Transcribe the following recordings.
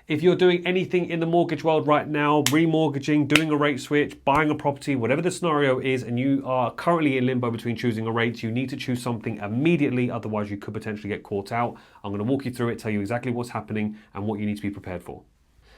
If you're doing anything in the mortgage world right now, remortgaging, doing a rate switch, buying a property, whatever the scenario is, and you are currently in limbo between choosing a rate, you need to choose something immediately, otherwise you could potentially get caught out. I'm going to walk you through it, tell you exactly what's happening and what you need to be prepared for.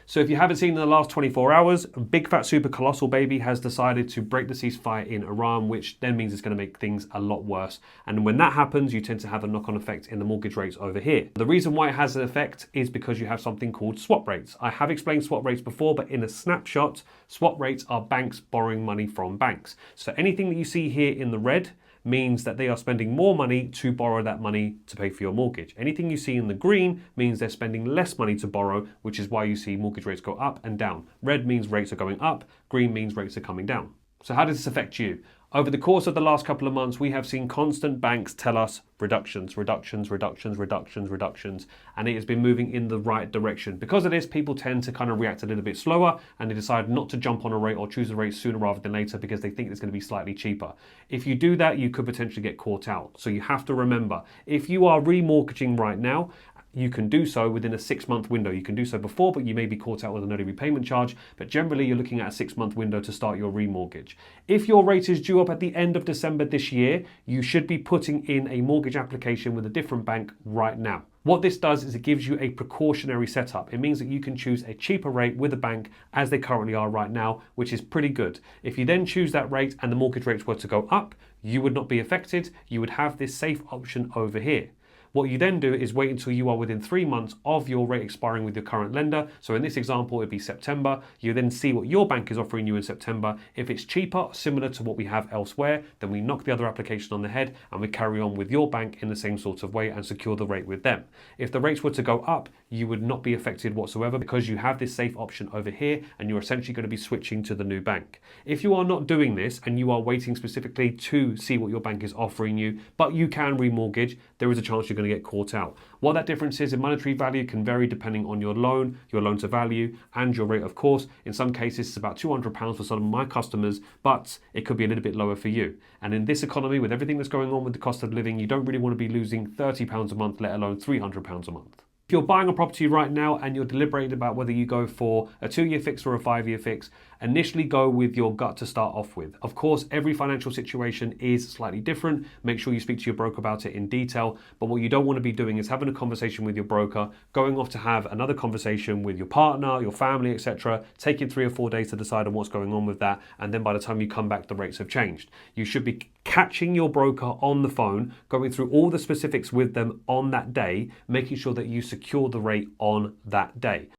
So if you haven't seen in the last 24 hours, Big Fat Super Colossal Baby has decided to break the ceasefire in Iran, which then means it's going to make things a lot worse. And when that happens, you tend to have a knock-on effect in the mortgage rates over here. The reason why it has an effect is because you have something called swap rates. I have explained swap rates before, but in a snapshot, swap rates are banks borrowing money from banks. So anything that you see here in the red means that they are spending more money to borrow that money to pay for your mortgage. Anything you see in the green means they're spending less money to borrow, which is why you see mortgage rates go up and down. Red means rates are going up, green means rates are coming down. So how does this affect you? Over the course of the last couple of months, we have seen constant banks tell us reductions, reductions, reductions, reductions, reductions, and it has been moving in the right direction. Because of this, people tend to kind of react a little bit slower and they decide not to jump on a rate or choose a rate sooner rather than later because they think it's going to be slightly cheaper. If you do that, you could potentially get caught out. So you have to remember, if you are remortgaging right now, you can do so within a 6-month window. You can do so before, but you may be caught out with an early repayment charge. But generally, you're looking at a 6-month window to start your remortgage. If your rate is due up at the end of December this year, you should be putting in a mortgage application with a different bank right now. What this does is it gives you a precautionary setup. It means that you can choose a cheaper rate with a bank as they currently are right now, which is pretty good. If you then choose that rate and the mortgage rates were to go up, you would not be affected. You would have this safe option over here. What you then do is wait until you are within 3 months of your rate expiring with your current lender. So in this example, it'd be September. You then see what your bank is offering you in September. If it's cheaper, similar to what we have elsewhere, then we knock the other application on the head and we carry on with your bank in the same sort of way and secure the rate with them. If the rates were to go up, you would not be affected whatsoever because you have this safe option over here and you're essentially going to be switching to the new bank. If you are not doing this and you are waiting specifically to see what your bank is offering you, but you can remortgage, there is a chance you're going to get caught out. What that difference is in monetary value can vary depending on your loan to value, and your rate, of course. In some cases, it's about £200 for some of my customers, but it could be a little bit lower for you. And in this economy, with everything that's going on with the cost of living, you don't really want to be losing £30 a month, let alone £300 a month. If you're buying a property right now and you're deliberating about whether you go for a 2-year fix or a 5-year fix, initially go with your gut to start off with. Of course, every financial situation is slightly different. Make sure you speak to your broker about it in detail. But what you don't want to be doing is having a conversation with your broker, going off to have another conversation with your partner, your family, etc., taking 3 or 4 days to decide on what's going on with that. And then by the time you come back, the rates have changed. You should be catching your broker on the phone, going through all the specifics with them on that day, making sure that you secure the rate on that day.